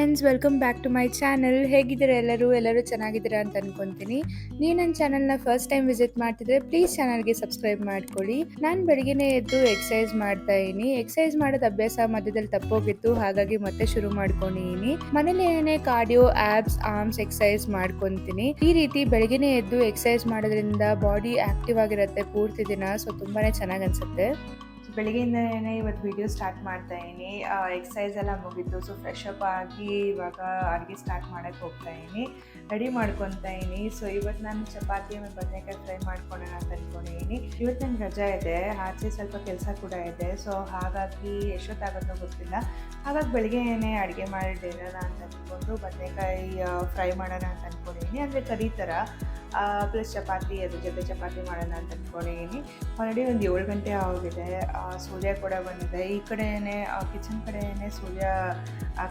Friends, welcome back to my channel. ಹೇಗಿದ್ದೀರಾ ಎಲ್ಲರೂ ಚೆನ್ನಾಗಿದ್ದೀರಾ ಅಂತ ಅನ್ಕೊಂತೀನಿ. ನೀವು ನನ್ನ ಚಾನಲ್ನ ಫಸ್ಟ್ ಟೈಮ್ ವಿಸಿಟ್ ಮಾಡ್ತಿದ್ರೆ ಪ್ಲೀಸ್ ಚಾನಲ್ಗೆ ಸಬ್ಸ್ಕ್ರೈಬ್ ಮಾಡ್ಕೊಳ್ಳಿ. ನಾನು ಬೆಳಗ್ಗೆನೇ ಎದ್ದು ಎಕ್ಸಸೈಸ್ ಮಾಡ್ತಾ ಇದ್ದೀನಿ. ಎಕ್ಸಸೈಸ್ ಮಾಡೋದು ಅಭ್ಯಾಸ ಮಧ್ಯದಲ್ಲಿ ತಪ್ಪೋಗಿತ್ತು, ಹಾಗಾಗಿ ಮತ್ತೆ ಶುರು ಮಾಡ್ಕೊಂಡಿದ್ದೀನಿ. ಮನೇಲಿ ಏನೇ ಕಾರ್ಡಿಯೋ, ಆಬ್ಸ್, ಆರ್ಮ್ಸ್ ಎಕ್ಸಸೈಸ್ ಮಾಡ್ಕೊತೀನಿ. ಈ ರೀತಿ ಬೆಳಗ್ಗೆನೇ ಎದ್ದು ಎಕ್ಸಸೈಸ್ ಮಾಡೋದ್ರಿಂದ ಬಾಡಿ ಆಕ್ಟಿವ್ ಆಗಿರುತ್ತೆ ಪೂರ್ತಿ ದಿನ. ಸೊ ತುಂಬಾನೇ ಚೆನ್ನಾಗಿ ಅನ್ಸುತ್ತೆ. ಬೆಳಗ್ಗೆಯಿಂದನೇ ಇವತ್ತು ವಿಡಿಯೋ ಸ್ಟಾರ್ಟ್ ಮಾಡ್ತಾ ಇದ್ದೀನಿ. ಎಕ್ಸಸೈಸ್ ಎಲ್ಲ ಮುಗಿತು. ಸೊ ಫ್ರೆಶ್ ಅಪ್ ಆಗಿ ಇವಾಗ ಅಡುಗೆ ಸ್ಟಾರ್ಟ್ ಮಾಡೋಕ್ಕೆ ಹೋಗ್ತಾ ಇದ್ದೀನಿ, ರೆಡಿ ಮಾಡ್ಕೊತಾ ಇದ್ದೀನಿ. ಸೊ ಇವತ್ತು ನಾನು ಚಪಾತಿ ಮತ್ತು ಬದನೆಕಾಯಿ ಫ್ರೈ ಮಾಡ್ಕೊಳ್ಳೋಣ ಅಂತ ಅಂದ್ಕೊಂಡಿದ್ದೀನಿ. ಇವತ್ತು ನನಗೆ ರಜಾ ಇದೆ, ಆಚೆ ಸ್ವಲ್ಪ ಕೆಲಸ ಕೂಡ ಇದೆ. ಸೊ ಹಾಗಾಗಿ ಎಷ್ಟೊತ್ತಾಗುತ್ತೋ ಗೊತ್ತಿಲ್ಲ. ಹಾಗಾಗಿ ಬೆಳಗ್ಗೆನೇ ಅಡುಗೆ ಮಾಡಿಡೋಣ ಅಂತ ಅಂದ್ಕೊಂಡು ಬದನೆಕಾಯಿ ಫ್ರೈ ಮಾಡೋಣ ಅಂತ ಅಂದ್ಕೊಂಡಿದ್ದೀನಿ. ಅಂದರೆ ಕರಿ ಥರ ಪ್ಲಸ್ ಚಪಾತಿ, ಅದ್ರ ಜೊತೆ ಚಪಾತಿ ಮಾಡೋಣ ಅಂತ ಅಂದ್ಕೊಂಡಿದ್ದೀನಿ. ಆಲ್ರೆಡಿ ಒಂದು 7 ಗಂಟೆ ಆಗಿದೆ. ಸೂರ್ಯ ಕೂಡ ಬಂದಿದೆ. ಈ ಕಡೆಯೇ ಕಿಚನ್ ಕಡೆಯೇ ಸೂರ್ಯ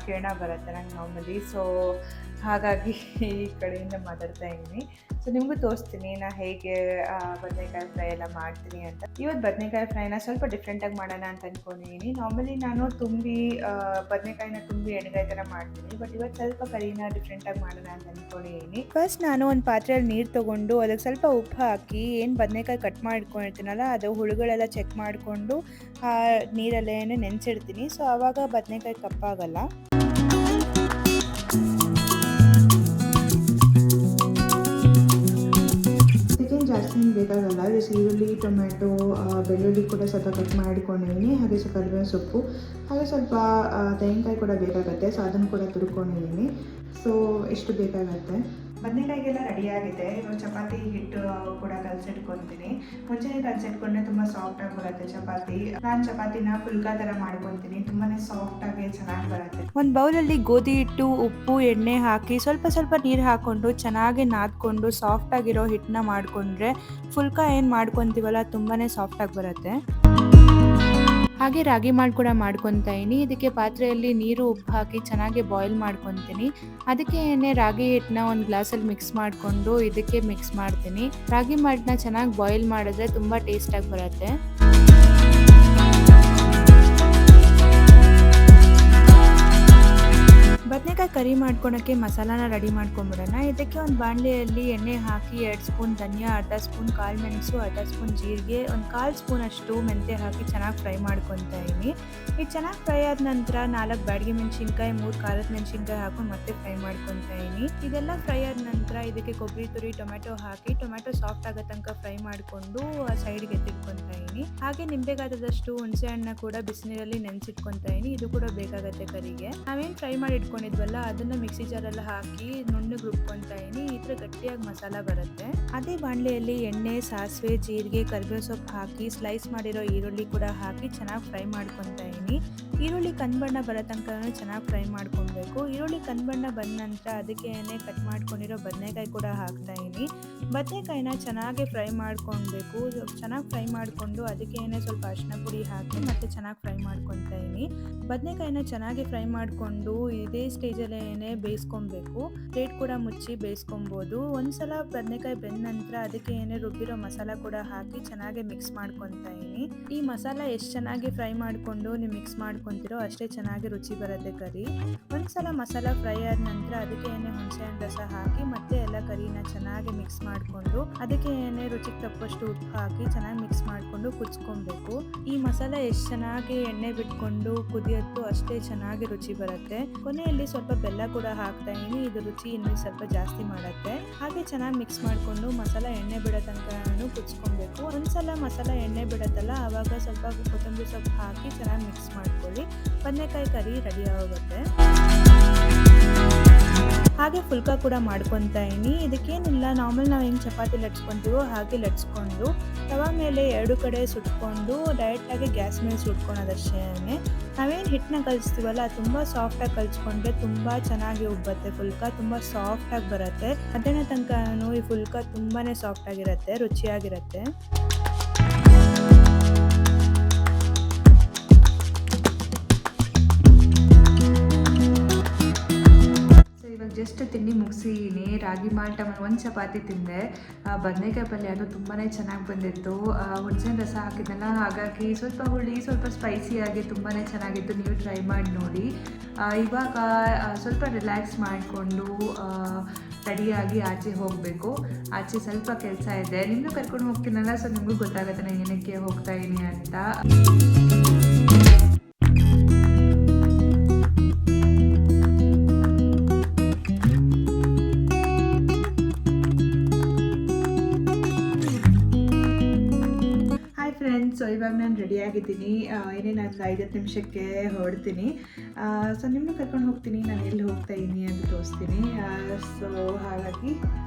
ಕಿರಣ ಬರುತ್ತೆ ನಂಗೆ ನಾರ್ಮಲಿ. ಸೊ ಹಾಗಾಗಿ ಈ ಕಡೆಯಿಂದ ಮಾತಾಡ್ತಾ ಇದ್ದೀನಿ. ಸೊ ನಿಮಗೂ ತೋರಿಸ್ತೀನಿ ನಾನು ಹೇಗೆ ಬದನೆಕಾಯಿ ಫ್ರೈ ಎಲ್ಲ ಮಾಡ್ತೀನಿ ಅಂತ. ಇವತ್ತು ಬದನೆಕಾಯಿ ಫ್ರೈನ ಸ್ವಲ್ಪ ಡಿಫ್ರೆಂಟಾಗಿ ಮಾಡೋಣ ಅಂತ ಅಂದ್ಕೊಂಡಿದ್ದೀನಿ. ನಾರ್ಮಲಿ ನಾನು ಬದನೆಕಾಯಿನ ತುಂಬಿ ಎಣ್ಣೆಗಾಯಿ ಥರ ಮಾಡ್ತೀನಿ, ಬಟ್ ಇವತ್ತು ಸ್ವಲ್ಪ ಕರಿನ ಡಿಫ್ರೆಂಟಾಗಿ ಮಾಡೋಣ ಅಂತ ಅಂದ್ಕೊಂಡಿದ್ದೀನಿ. ಫಸ್ಟ್ ನಾನು ಒಂದು ಪಾತ್ರೆಯಲ್ಲಿ ನೀರು ತೊಗೊಂಡು ಅದಕ್ಕೆ ಸ್ವಲ್ಪ ಉಪ್ಪು ಹಾಕಿ ಏನು ಬದನೆಕಾಯಿ ಕಟ್ ಮಾಡ್ಕೊಂಡಿರ್ತೀನಲ್ಲ ಅದು ಹುಳುಗಳೆಲ್ಲ ಚೆಕ್ ಮಾಡಿಕೊಂಡು ಆ ನೀರಲ್ಲೇ ನೆನೆಸಿಡ್ತೀನಿ. ಸೊ ಆವಾಗ ಬದನೆಕಾಯಿ ಕಪ್ಪಾಗಲ್ಲ. ಜಾಸ್ತಿ ಬೇಕಾಗಲ್ಲ. ಈರುಳ್ಳಿ, ಟೊಮೆಟೊ, ಬೆಳ್ಳುಳ್ಳಿ ಕೂಡ ಸ್ವಲ್ಪ ಕಟ್ ಮಾಡಿಕೊಂಡಿದ್ದೀನಿ. ಹಾಗೆ ಸ್ವಲ್ಪ ಕರಿಬೇವಿನ ಸೊಪ್ಪು, ಹಾಗೆ ಸ್ವಲ್ಪ ತೆಂಗಿನಕಾಯಿ ಕೂಡ ಬೇಕಾಗುತ್ತೆ. ಸೊ ಅದನ್ನು ಕೂಡ ತುರ್ಕೊಂಡಿದ್ದೀನಿ. ಸೊ ಎಷ್ಟು ಬೇಕಾಗತ್ತೆ. ಬದನೆಕಾಯಿಗೆಲ್ಲ ರೆಡಿಯಾಗಿದೆ. ಇವಾಗ ಚಪಾತಿ ಹಿಟ್ಟು ಕೂಡ ಕಲಸಿಟ್ಕೊತೀನಿ. ಮುಂಚೆನೇ ಕಲಸಿಟ್ಕೊಂಡ್ರೆ ತುಂಬ ಸಾಫ್ಟಾಗಿ ಬರುತ್ತೆ ಚಪಾತಿ. ನಾನು ಚಪಾತಿನ ಫುಲ್ಕಾ ಥರ ಮಾಡ್ಕೊತೀನಿ, ತುಂಬಾ ಸಾಫ್ಟಾಗಿ ಚೆನ್ನಾಗಿ ಬರುತ್ತೆ. ಒಂದು ಬೌಲಲ್ಲಿ ಗೋಧಿ ಹಿಟ್ಟು, ಉಪ್ಪು, ಎಣ್ಣೆ ಹಾಕಿ ಸ್ವಲ್ಪ ನೀರು ಹಾಕ್ಕೊಂಡು ಚೆನ್ನಾಗಿ ನಾದ್ಕೊಂಡು ಸಾಫ್ಟಾಗಿರೋ ಹಿಟ್ಟನ್ನ ಮಾಡಿಕೊಂಡ್ರೆ ಫುಲ್ಕಾ ಏನು ಮಾಡ್ಕೊತೀವಲ್ಲ ತುಂಬಾ ಸಾಫ್ಟಾಗಿ ಬರುತ್ತೆ. ಹಾಗೆ ರಾಗಿ ಮಾಲ್ಟ್ ಕೂಡ ಮಾಡ್ಕೊತಾ ಇದ್ದೀನಿ. ಇದಕ್ಕೆ ಪಾತ್ರೆಯಲ್ಲಿ ನೀರು, ಉಪ್ಪು ಹಾಕಿ ಚೆನ್ನಾಗಿ ಬಾಯ್ಲ್ ಮಾಡ್ಕೊತೀನಿ. ಅದಕ್ಕೆ ರಾಗಿ ಹಿಟ್ಟನ್ನ ಒಂದು ಗ್ಲಾಸಲ್ಲಿ ಮಿಕ್ಸ್ ಮಾಡಿಕೊಂಡು ಇದಕ್ಕೆ ಮಿಕ್ಸ್ ಮಾಡ್ತೀನಿ. ರಾಗಿ ಮಾಲ್ಟ್ನ ಚೆನ್ನಾಗಿ ಬಾಯ್ಲ್ ಮಾಡಿದ್ರೆ ತುಂಬ ಟೇಸ್ಟಾಗಿ ಬರುತ್ತೆ. ಬದನೆಕಾಯಿ ಕರಿ ಮಾಡ್ಕೊಳಕ್ಕೆ ಮಸಾಲಾನ ರೆಡಿ ಮಾಡ್ಕೊಂಬಿಡೋಣ. ಇದಕ್ಕೆ ಒಂದು ಬಾಣಲೆಯಲ್ಲಿ ಎಣ್ಣೆ ಹಾಕಿ 2 ಸ್ಪೂನ್ ಧನಿಯಾ, ಅರ್ಧ ಸ್ಪೂನ್ ಕಾಳು ಮೆಣಸು, ಅರ್ಧ ಸ್ಪೂನ್ ಜೀರಿಗೆ, ಒಂದು 1/4 ಸ್ಪೂನ್ ಅಷ್ಟು ಮೆಂತ್ಯ ಹಾಕಿ ಚೆನ್ನಾಗಿ ಫ್ರೈ ಮಾಡ್ಕೊತಾ ಇದ್ದೀನಿ. ಇದು ಚೆನ್ನಾಗಿ ಫ್ರೈ ಆದ ನಂತರ 4 ಬ್ಯಾಡಗಿ ಮೆಣಸಿನ್ಕಾಯಿ, 3 ಖಾರದ ಮೆಣಸಿನ್ಕಾಯಿ ಹಾಕೊಂಡು ಮತ್ತೆ ಫ್ರೈ ಮಾಡ್ಕೊತಾ ಇದ್ದೀನಿ. ಇದೆಲ್ಲ ಫ್ರೈ ಆದ ನಂತರ ಇದಕ್ಕೆ ಕೊಬ್ಬರಿ ತುರಿ, ಟೊಮೆಟೊ ಹಾಕಿ ಟೊಮೆಟೊ ಸಾಫ್ಟ್ ಆಗೋ ತನಕ ಫ್ರೈ ಮಾಡಿಕೊಂಡು ಸೈಡ್ಗೆ ಎತ್ತಿಟ್ಕೊತಾ ಇದ್ದೀನಿ. ಹಾಗೆ ನಿಂಬೆಗಾದಷ್ಟು ಹುಣಸೆ ಹಣ್ಣು ಕೂಡ ಬಿಸಿನೀರಲ್ಲಿ ನೆನೆಸಿಟ್ಕೊತಾ ಇದ್ದೀನಿ. ಇದು ಕೂಡ ಬೇಕಾಗುತ್ತೆ ಕರಿಗೆ. ನಾವೇನು ಫ್ರೈ ಮಾಡಿ ಇಟ್ಕೊಂಡಿದ್ವಲ್ಲ ಅದನ್ನ ಮಿಕ್ಸಿ ಜಾರಲ್ಲಿ ಹಾಕಿ ನುಣ್ಣಗೆ ರುಬ್ಕೊತಾ ಇದ್ದೀನಿ. ಈ ಥರ ಗಟ್ಟಿಯಾಗಿ ಮಸಾಲ ಬರುತ್ತೆ. ಅದೇ ಬಾಣಲೆಯಲ್ಲಿ ಎಣ್ಣೆ, ಸಾಸಿವೆ, ಜೀರಿಗೆ, ಕರಿಬೇವು ಸೊಪ್ಪು ಹಾಕಿ ಸ್ಲೈಸ್ ಮಾಡಿರೋ ಈರುಳ್ಳಿ ಕೂಡ ಹಾಕಿ ಚೆನ್ನಾಗಿ ಫ್ರೈ ಮಾಡ್ಕೊತಾ ಇದ್ದೀನಿ. ಈರುಳ್ಳಿ ಕಂದುಬಣ್ಣ ಬರೋ ತನಕ ಚೆನ್ನಾಗಿ ಫ್ರೈ ಮಾಡ್ಕೊಬೇಕು. ಈರುಳ್ಳಿ ಕಂದುಬಣ್ಣ ಬಂದ ನಂತರ ಅದಕ್ಕೆ ಕಟ್ ಮಾಡ್ಕೊಂಡಿರೋ ಬದನೆಕಾಯಿ ಕೂಡ ಹಾಕ್ತಾ ಇದ್ದೀನಿ. ಬದನೆಕಾಯಿನ ಚೆನ್ನಾಗಿ ಫ್ರೈ ಮಾಡ್ಕೊಳ್ಬೇಕು. ಚೆನ್ನಾಗಿ ಫ್ರೈ ಮಾಡಿಕೊಂಡು ಅದಕ್ಕೆ ಸ್ವಲ್ಪ ಅರಿಶಿನ ಪುಡಿ ಹಾಕಿ ಮತ್ತೆ ಚೆನ್ನಾಗಿ ಫ್ರೈ ಮಾಡ್ಕೊತಾ ಇದ್ದೀನಿ. ಬದನೆಕಾಯಿನ ಚೆನ್ನಾಗಿ ಫ್ರೈ ಮಾಡಿಕೊಂಡು ಇದೇ ಸ್ಟೇಜಲ್ಲೇ ಬೇಯಿಸ್ಕೊಬೇಕು. ಪ್ಲೇಟ್ ಕೂಡ ಮುಚ್ಚಿ ಬೇಯಿಸ್ಕೊಬೋದು. ಒಂದ್ಸಲ ಬದನೆಕಾಯಿ ಬೆಂದ ನಂತರ ಅದಕ್ಕೆ ರುಬ್ಬಿರೋ ಮಸಾಲ ಕೂಡ ಹಾಕಿ ಚೆನ್ನಾಗಿ ಮಿಕ್ಸ್ ಮಾಡ್ಕೊತಾ ಇದ್ದೀನಿ. ಈ ಮಸಾಲ ಎಷ್ಟು ಚೆನ್ನಾಗಿ ಫ್ರೈ ಮಾಡಿಕೊಂಡು ನೀವು ಮಿಕ್ಸ್ ಮಾಡ್ಕೊತಿರೋ ಅಷ್ಟೇ ಚೆನ್ನಾಗಿ ರುಚಿ ಬರುತ್ತೆ ಕರಿ. ಒಂದ್ಸಲ ಮಸಾಲ ಫ್ರೈ ಆದ ನಂತರ ಅದಕ್ಕೆ ಹುಣಸೆ ಹಣ್ಣು ರಸ ಹಾಕಿ ಮತ್ತೆ ಎಲ್ಲ ಕರಿನ ಚೆನ್ನಾಗಿ ಮಿಕ್ಸ್ ಮಾಡಿಕೊಂಡು ಅದಕ್ಕೆ ರುಚಿಗೆ ತಪ್ಪಷ್ಟು ಉಪ್ಪು ಹಾಕಿ ಚೆನ್ನಾಗಿ ಮಿಕ್ಸ್ ಮಾಡಿಕೊಂಡು ಕುದಿಸ್ಕೊಬೇಕು. ಈ ಮಸಾಲ ಎಷ್ಟು ಚೆನ್ನಾಗಿ ಎಣ್ಣೆ ಬಿಟ್ಕೊಂಡು ಕುದಿಯತ್ತೋ ಅಷ್ಟೇ ಚೆನ್ನಾಗಿ ರುಚಿ ಬರುತ್ತೆ. ಕೊನೆಯಲ್ಲಿ ಸ್ವಲ್ಪ ಬೆಲ್ಲ ಕೂಡ ಹಾಕ್ತಾ ಇದ್ದೀನಿ. ಇದು ರುಚಿ ಇನ್ನೂ ಸ್ವಲ್ಪ ಜಾಸ್ತಿ ಮಾಡುತ್ತೆ. ಹಾಗೆ ಚೆನ್ನಾಗಿ ಮಿಕ್ಸ್ ಮಾಡಿಕೊಂಡು ಮಸಾಲ ಎಣ್ಣೆ ಬಿಡೋ ತನಕ ಕುದಿಸ್ಕೊಬೇಕು. ಒಂದ್ಸಲ ಮಸಾಲ ಎಣ್ಣೆ ಬಿಡತ್ತಲ್ಲ ಆವಾಗ ಸ್ವಲ್ಪ ಕೊತ್ತಂಬರಿ ಸೊಪ್ಪು ಹಾಕಿ ಚೆನ್ನಾಗಿ ಮಿಕ್ಸ್ ಮಾಡ್ಕೊಳ್ಳಿ. ಬದನೆಕಾಯಿ ಕರಿ ರೆಡಿ ಆಗುತ್ತೆ. ಹಾಗೆ ಫುಲ್ಕಾ ಕೂಡ ಮಾಡ್ಕೊತಾ ಇದ್ದೀನಿ. ಇದಕ್ಕೇನಿಲ್ಲ, ನಾರ್ಮಲ್ ನಾವು ಹೆಂಗೆ ಚಪಾತಿ ಲಟ್ಸ್ಕೊತೀವೋ ಹಾಗೆ ಲಟ್ಸ್ಕೊಂಡು ತವಾ ಮೇಲೆ 2 ಕಡೆ ಸುಟ್ಕೊಂಡು ಡೈರೆಕ್ಟಾಗಿ ಗ್ಯಾಸ್ ಮೇಲೆ ಸುಟ್ಕೊಳೋದಷ್ಟೇ. ನಾವೇನು ಹಿಟ್ಟನ್ನ ಕಲಿಸ್ತೀವಲ್ಲ ತುಂಬ ಸಾಫ್ಟಾಗಿ ಕಲಿಸ್ಕೊಂಡ್ರೆ ತುಂಬ ಚೆನ್ನಾಗಿ ಉಬ್ಬತ್ತೆ. ಫುಲ್ಕಾ ತುಂಬ ಸಾಫ್ಟಾಗಿ ಬರುತ್ತೆ. ಮಧ್ಯಾಹ್ನ ತನಕ ಈ ಫುಲ್ಕಾ ತುಂಬಾ ಸಾಫ್ಟಾಗಿರುತ್ತೆ, ರುಚಿಯಾಗಿರುತ್ತೆ. ಜಸ್ಟ್ ತಿಂಡಿ ಮುಗಿಸಿನಿ. ರಾಗಿ ಮಾಲ್ಟ ಒಂದು ಚಪಾತಿ ತಿಂದೆ. ಬದನೆಕಾಯಿ ಪಲ್ಯ ಅದು ತುಂಬಾ ಚೆನ್ನಾಗಿ ಬಂದಿತ್ತು. ಹುಣಸೆ ರಸ ಹಾಕಿದ್ನಲ್ಲ, ಹಾಗಾಗಿ ಸ್ವಲ್ಪ ಹುಳಿ ಸ್ವಲ್ಪ ಸ್ಪೈಸಿಯಾಗಿ ತುಂಬಾ ಚೆನ್ನಾಗಿತ್ತು. ನೀವು ಟ್ರೈ ಮಾಡಿ ನೋಡಿ. ಇವಾಗ ಸ್ವಲ್ಪ ರಿಲ್ಯಾಕ್ಸ್ ಮಾಡಿಕೊಂಡು ರೆಡಿಯಾಗಿ ಆಚೆ ಹೋಗಬೇಕು. ಆಚೆ ಸ್ವಲ್ಪ ಕೆಲಸ ಇದೆ. ನಿಮ್ಮನ್ನು ಕರ್ಕೊಂಡು ಹೋಗ್ತೀನಲ್ಲ, ಸೊ ನಿಮಗೂ ಗೊತ್ತಾಗುತ್ತೆ ನಾನು ಏನಕ್ಕೆ ಹೋಗ್ತಾ ಇದ್ದೀನಿ ಅಂತ. ಸೊ ಇವಾಗ ನಾನು ರೆಡಿಯಾಗಿದ್ದೀನಿ. ಏನೇನು ಒಂದು 5-10 ನಿಮಿಷಕ್ಕೆ ಹೊರಡ್ತೀನಿ. ಸೊ ನಿಮ್ಮನ್ನು ಕರ್ಕೊಂಡು ಹೋಗ್ತೀನಿ. ನಾನು ಎಲ್ಲಿ ಹೋಗ್ತಾ ಇದ್ದೀನಿ ಅಂತ ತೋರಿಸ್ತೀನಿ. ಸೊ ಹಾಗಾಗಿ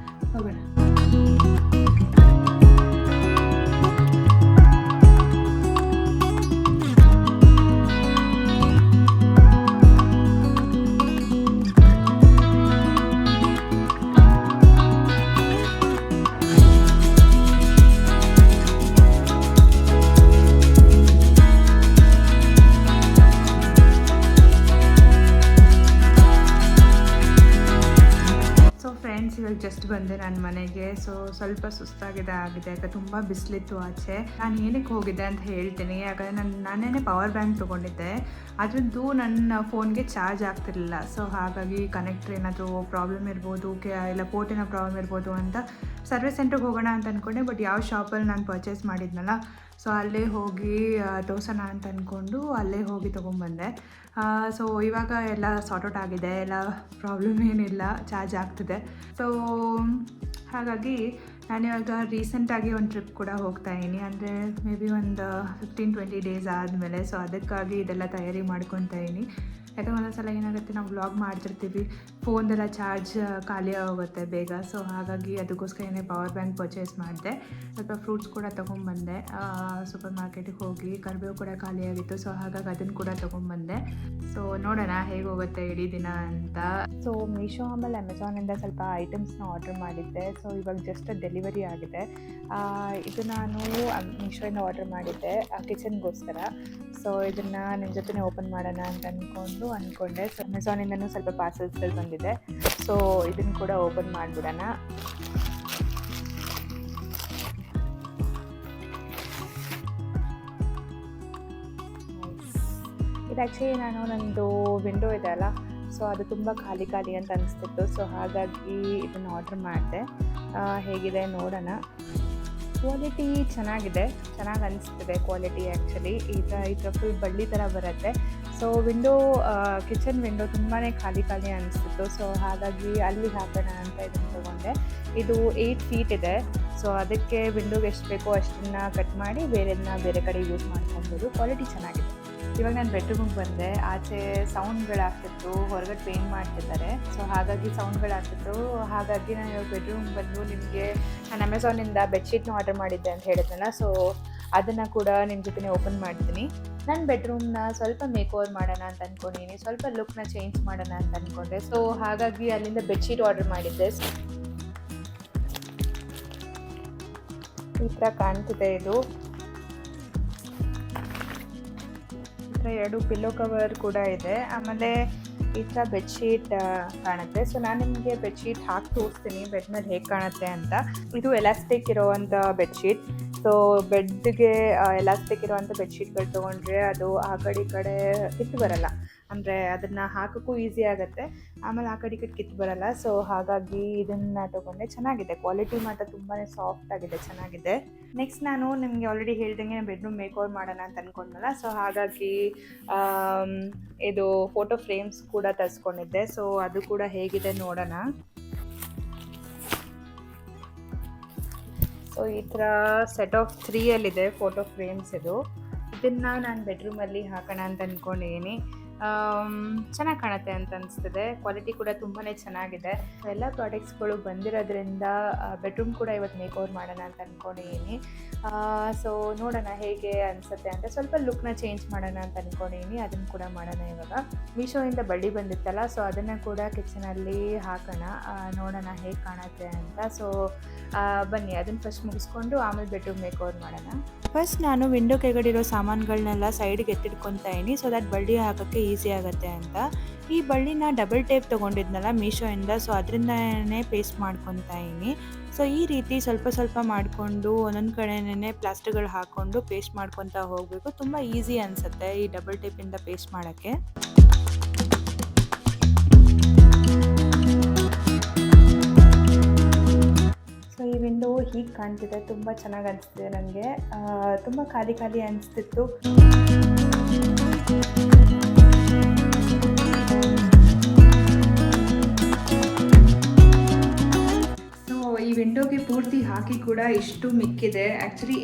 ಹೋಗೋಣ. ಇವಾಗ ಜಸ್ಟ್ ಬಂದೆ ನನ್ನ ಮನೆಗೆ. ಸೊ ಸ್ವಲ್ಪ ಸುಸ್ತಾಗಿದೆ ಯಾಕಂದ್ರೆ ತುಂಬ ಬಿಸಿಲಿತ್ತು ಆಚೆ. ನಾನು ಏನಕ್ಕೆ ಹೋಗಿದ್ದೆ ಅಂತ ಹೇಳ್ತೀನಿ. ಯಾಕಂದರೆ ನಾನೇ ಪವರ್ ಬ್ಯಾಂಕ್ ತೊಗೊಂಡಿದ್ದೆ. ಅದರದ್ದು ನನ್ನ ಫೋನ್ಗೆ ಚಾರ್ಜ್ ಆಗ್ತಿರಲಿಲ್ಲ. ಸೊ ಹಾಗಾಗಿ ಕನೆಕ್ಟ್ರ್ ಏನಾದರೂ ಪ್ರಾಬ್ಲಮ್ ಇರ್ಬೋದು, ಇಲ್ಲ ಪೋರ್ಟಿನ ಪ್ರಾಬ್ಲಮ್ ಇರ್ಬೋದು ಅಂತ ಸರ್ವಿಸ್ ಸೆಂಟ್ರಿಗೆ ಹೋಗೋಣ ಅಂತ ಅಂದ್ಕೊಂಡೆ. ಬಟ್ ಯಾವ ಶಾಪಲ್ಲಿ ನಾನು ಪರ್ಚೇಸ್ ಮಾಡಿದ್ನಲ್ಲ, ಸೊ ಅಲ್ಲೇ ಹೋಗಿ ತೋರ್ಸೋಣ ಅಂತ ಅಂದ್ಕೊಂಡು ಅಲ್ಲೇ ಹೋಗಿ ತೊಗೊಂಬಂದೆ. ಸೊ ಇವಾಗ ಎಲ್ಲ ಸಾರ್ಟ್ ಆಗಿದೆ, ಎಲ್ಲ ಪ್ರಾಬ್ಲಮ್ ಏನಿಲ್ಲ, ಚಾರ್ಜ್ ಆಗ್ತಿದೆ. ಸೊ ಹಾಗಾಗಿ ನಾನಿವಾಗ ರೀಸೆಂಟಾಗಿ ಒಂದು ಟ್ರಿಪ್ ಕೂಡ ಹೋಗ್ತಾಯಿದ್ದೀನಿ. ಅಂದರೆ ಮೇ ಬಿ ಒಂದು 15-20 ಡೇಸ್ ಆದಮೇಲೆ. ಸೊ ಅದಕ್ಕಾಗಿ ಇದೆಲ್ಲ ತಯಾರಿ ಮಾಡ್ಕೊತಾ ಇದ್ದೀನಿ. ಯಾಕಂದರೆ ಒಂದೊಂದ್ಸಲ ಏನಾಗುತ್ತೆ, ನಾವು ವ್ಲಾಗ್ ಮಾಡ್ತಿರ್ತೀವಿ, ಫೋನ್ದೆಲ್ಲ ಚಾರ್ಜ್ ಖಾಲಿ ಆಗೋಗುತ್ತೆ ಬೇಗ. ಸೊ ಹಾಗಾಗಿ ಅದಕ್ಕೋಸ್ಕರ ಪವರ್ ಬ್ಯಾಂಕ್ ಪರ್ಚೇಸ್ ಮಾಡಿದೆ. ಸ್ವಲ್ಪ ಫ್ರೂಟ್ಸ್ ಕೂಡ ತೊಗೊಂಬಂದೆ. ಸೂಪರ್ ಮಾರ್ಕೆಟಿಗೆ ಹೋಗಿ ಕರಿಬೇವು ಕೂಡ ಖಾಲಿಯಾಗಿತ್ತು. ಸೊ ಹಾಗಾಗಿ ಅದನ್ನು ಕೂಡ ತೊಗೊಂಬಂದೆ. ಸೊ ನೋಡೋಣ ಹೇಗೆ ಹೋಗುತ್ತೆ ಇಡೀ ದಿನ ಅಂತ. ಸೊ ಮೀಶೋ ಆಮೇಲೆ ಅಮೆಝಾನಿಂದ ಸ್ವಲ್ಪ ಐಟಮ್ಸ್ನ ಆರ್ಡರ್ ಮಾಡಿದ್ದೆ. ಸೊ ಇವಾಗ ಜಸ್ಟ್ ಡೆಲಿವರಿ ಆಗಿದೆ. ಇದು ನಾನು ಮೀಶೋಯಿಂದ ಆರ್ಡರ್ ಮಾಡಿದ್ದೆ ಕಿಚನ್ಗೋಸ್ಕರ. ಸೊ ಇದನ್ನು ನಿಮ್ಮ ಜೊತೆ ಓಪನ್ ಮಾಡೋಣ ಅಂತ ಅಂದ್ಕೊಂಡೆ. ಸೊ ಅಮೆಝಾನಿಂದನೂ ಸ್ವಲ್ಪ ಪಾರ್ಸಲ್ಸ್ಗಳು ಬಂದಿದೆ. ಸೊ ಇದನ್ನು ಕೂಡ ಓಪನ್ ಮಾಡಿಬಿಡೋಣ. ಇದು ಆ್ಯಕ್ಚುಲಿ ನನ್ನದು ವಿಂಡೋ ಇದೆ ಅಲ್ಲ, ಸೊ ಅದು ತುಂಬ ಖಾಲಿ ಅಂತ ಅನಿಸ್ತಿತ್ತು. ಸೊ ಹಾಗಾಗಿ ಇದನ್ನು ಆರ್ಡರ್ ಮಾಡಿದೆ. ಹೇಗಿದೆ ನೋಡೋಣ. ಕ್ವಾಲಿಟಿ ಚೆನ್ನಾಗಿದೆ, ಚೆನ್ನಾಗಿ ಅನಿಸ್ತಿದೆ ಕ್ವಾಲಿಟಿ. ಆ್ಯಕ್ಚುಲಿ ಈ ಥರ ಫುಲ್ ಬಳ್ಳಿ ಥರ ಬರುತ್ತೆ. ಸೊ ವಿಂಡೋ, ಕಿಚನ್ ವಿಂಡೋ ತುಂಬಾ ಖಾಲಿ ಅನಿಸ್ತಿತ್ತು. ಸೊ ಹಾಗಾಗಿ ಅಲ್ಲಿ ಹಾಕೋಣ ಅಂತ ಇದನ್ನು ತೊಗೊಂಡೆ. ಇದು 8 ಫೀಟ್ ಇದೆ. ಸೊ ಅದಕ್ಕೆ ವಿಂಡೋಗೆ ಎಷ್ಟು ಬೇಕೋ ಅಷ್ಟನ್ನು ಕಟ್ ಮಾಡಿ ಬೇರೆ ಕಡೆ ಯೂಸ್ ಮಾಡ್ಕೊಬೋದು. ಕ್ವಾಲಿಟಿ ಚೆನ್ನಾಗಿದೆ. ಇವಾಗ ನಾನು ಬೆಡ್ರೂಮಿಗೆ ಬಂದೆ. ಆಚೆ ಸೌಂಡ್ಗಳಾಗ್ತಿತ್ತು, ಹೊರಗಡೆ ಪೇಂಟ್ ಮಾಡ್ತಿದ್ದಾರೆ. ಸೊ ಹಾಗಾಗಿ ಸೌಂಡ್ಗಳಾಗ್ತಿತ್ತು. ಹಾಗಾಗಿ ನಾನು ಇವಾಗ ಬೆಡ್ರೂಮಿಗೆ ಬಂದು ನಿಮಗೆ ನಾನು ಅಮೆಝಾನಿಂದ ಬೆಡ್ಶೀಟ್ನ ಆರ್ಡರ್ ಮಾಡಿದ್ದೆ ಅಂತ ಹೇಳಿದ್ನಲ್ಲ, ಸೊ ಅದನ್ನು ಕೂಡ ನಿಮ್ಮ ಜೊತೆ ಓಪನ್ ಮಾಡ್ತೀನಿ. ನನ್ನ ಬೆಡ್ರೂಮ್ನ ಸ್ವಲ್ಪ ಮೇಕ್ ಓವರ್ ಮಾಡೋಣ ಅಂತ ಅಂದ್ಕೊಂಡಿದ್ದೀನಿ. ಸ್ವಲ್ಪ ಲುಕ್ನ ಚೇಂಜ್ ಮಾಡೋಣ ಅಂತ ಅಂದ್ಕೊಂಡೆ. ಸೊ ಹಾಗಾಗಿ ಅಲ್ಲಿಂದ ಬೆಡ್ಶೀಟ್ ಆರ್ಡರ್ ಮಾಡಿದ್ದೆ. ಈ ಥರ ಕಾಣ್ತಿದೆ. ಇದು 2 ಪಿಲ್ಲೋ ಕವರ್ ಕೂಡ ಇದೆ. ಆಮೇಲೆ ಈ ಥರ ಬೆಡ್ಶೀಟ್ ಕಾಣುತ್ತೆ. ಸೊ ನಾನು ನಿಮಗೆ ಬೆಡ್ಶೀಟ್ ಹಾಕಿ ತೋರಿಸ್ತೀನಿ ಬೆಡ್ ಮೇಲೆ ಹೇಗೆ ಕಾಣುತ್ತೆ ಅಂತ. ಇದು ಎಲಾಸ್ಟಿಕ್ ಇರೋವಂಥ ಬೆಡ್ಶೀಟ್. ಸೊ ಬೆಡ್ಗೆ ಎಲಾಸ್ಟಿಕ್ ಇರೋವಂಥ ಬೆಡ್ಶೀಟ್ಗಳು ತೊಗೊಂಡ್ರೆ ಅದು ಆ ಕಡೆ ಕಿತ್ತು ಬರಲ್ಲ. ಅಂದರೆ ಅದನ್ನು ಹಾಕೋಕ್ಕೂ ಈಸಿ ಆಗುತ್ತೆ, ಆಮೇಲೆ ಆ ಕಡೆ ಕಿತ್ತು ಬರಲ್ಲ. ಸೊ ಹಾಗಾಗಿ ಇದನ್ನು ತೊಗೊಂಡೆ. ಚೆನ್ನಾಗಿದೆ, ಕ್ವಾಲಿಟಿ ಮಾತ್ರ ತುಂಬಾ ಸಾಫ್ಟ್ ಆಗಿದೆ, ಚೆನ್ನಾಗಿದೆ. ನೆಕ್ಸ್ಟ್ ನಾನು ನಿಮಗೆ ಆಲ್ರೆಡಿ ಹೇಳ್ದಂಗೆ ಬೆಡ್ರೂಮ್ ಮೇಕ್ ಓವರ್ ಮಾಡೋಣ ಅಂತ ಅಂದ್ಕೊಂಡಲ್ಲ. ಸೊ ಹಾಗಾಗಿ ಇದು ಫೋಟೋ ಫ್ರೇಮ್ಸ್ ಕೂಡ ತರಿಸ್ಕೊಂಡಿದ್ದೆ. ಸೊ ಅದು ಕೂಡ ಹೇಗಿದೆ ನೋಡೋಣ. ಸೊ ಈ ಥರ ಸೆಟ್ ಆಫ್ 3 ಫೋಟೋ ಫ್ರೇಮ್ಸ್. ಇದನ್ನು ನಾನು ಬೆಡ್ರೂಮಲ್ಲಿ ಹಾಕೋಣ ಅಂತ ಅಂದ್ಕೊಂಡಿದ್ದೀನಿ. ಚೆನ್ನಾಗಿ ಕಾಣುತ್ತೆ ಅಂತ ಅನಿಸ್ತದೆ. ಕ್ವಾಲಿಟಿ ಕೂಡ ತುಂಬಾ ಚೆನ್ನಾಗಿದೆ. ಎಲ್ಲ ಪ್ರಾಡಕ್ಟ್ಸ್ಗಳು ಬಂದಿರೋದ್ರಿಂದ ಬೆಡ್ರೂಮ್ ಕೂಡ ಇವತ್ತು ಮೇಕ್ ಓವರ್ ಮಾಡೋಣ ಅಂತ ಅಂದ್ಕೊಂಡಿದ್ದೀನಿ. ಸೊ ನೋಡೋಣ ಹೇಗೆ ಅನಿಸುತ್ತೆ ಅಂತ. ಸ್ವಲ್ಪ ಲುಕ್ನ ಚೇಂಜ್ ಮಾಡೋಣ ಅಂತ ಅಂದ್ಕೊಂಡಿದ್ದೀನಿ. ಅದನ್ನು ಕೂಡ ಮಾಡೋಣ ಇವಾಗ. ಮೀಶೋಯಿಂದ ಬಳ್ಳಿ ಬಂದಿತ್ತಲ್ಲ, ಸೊ ಅದನ್ನು ಕೂಡ ಕಿಚನಲ್ಲಿ ಹಾಕೋಣ, ನೋಡೋಣ ಹೇಗೆ ಕಾಣುತ್ತೆ ಅಂತ. ಸೊ ಬನ್ನಿ ಅದನ್ನು ಫಸ್ಟ್ ಮುಗಿಸ್ಕೊಂಡು ಆಮೇಲೆ ಬೆಡ್ರೂಮ್ ಮೇಕ್ ಓವರ್ ಮಾಡೋಣ. ಫಸ್ಟ್ ನಾನು ವಿಂಡೋ ಕೆಳಗಡೆ ಇರೋ ಸಾಮಾನುಗಳನ್ನೆಲ್ಲ ಸೈಡ್ಗೆ ಎತ್ತಿಟ್ಕೊತಾ ಇದೀನಿ ಸೊ ದಟ್ ಬಳ್ಳಿ ಹಾಕೋಕ್ಕೆ ಈಸಿ ಆಗುತ್ತೆ ಅಂತ. ಈ ಬಳ್ಳಿನ ಡಬಲ್ ಟೇಪ್ ತೊಗೊಂಡಿದ್ನಲ್ಲ ಮೀಶೋಯಿಂದ, ಸೊ ಅದರಿಂದನೇ ಪೇಸ್ಟ್ ಮಾಡ್ಕೊತಾ ಇದೀನಿ. ಸೊ ಈ ರೀತಿ ಸ್ವಲ್ಪ ಸ್ವಲ್ಪ ಮಾಡಿಕೊಂಡು ಒಂದೊಂದು ಕಡೆನೇ ಪ್ಲಾಸ್ಟರ್ಗಳು ಹಾಕ್ಕೊಂಡು ಪೇಸ್ಟ್ ಮಾಡ್ಕೊತಾ ಹೋಗಬೇಕು. ತುಂಬ ಈಸಿ ಅನಿಸುತ್ತೆ ಈ ಡಬಲ್ ಟೇಪಿಂದ ಪೇಸ್ಟ್ ಮಾಡೋಕ್ಕೆ. ಸೊ ಈ ವಿಂಡೋ ಹೀಗೆ ಕಾಣ್ತಿದೆ, ತುಂಬ ಚೆನ್ನಾಗಿ ಅನಿಸ್ತಿದೆ ನನಗೆ. ತುಂಬ ಖಾಲಿ ಖಾಲಿ ಅನಿಸ್ತಿತ್ತು. ಈ ವಿಂಡೋಗೆ ಪೂರ್ತಿ ಹಾಕಿ ಕೂಡ ಇಷ್ಟು ಮಿಕ್ಕಿದೆ. ಆ್ಯಕ್ಚುಲಿ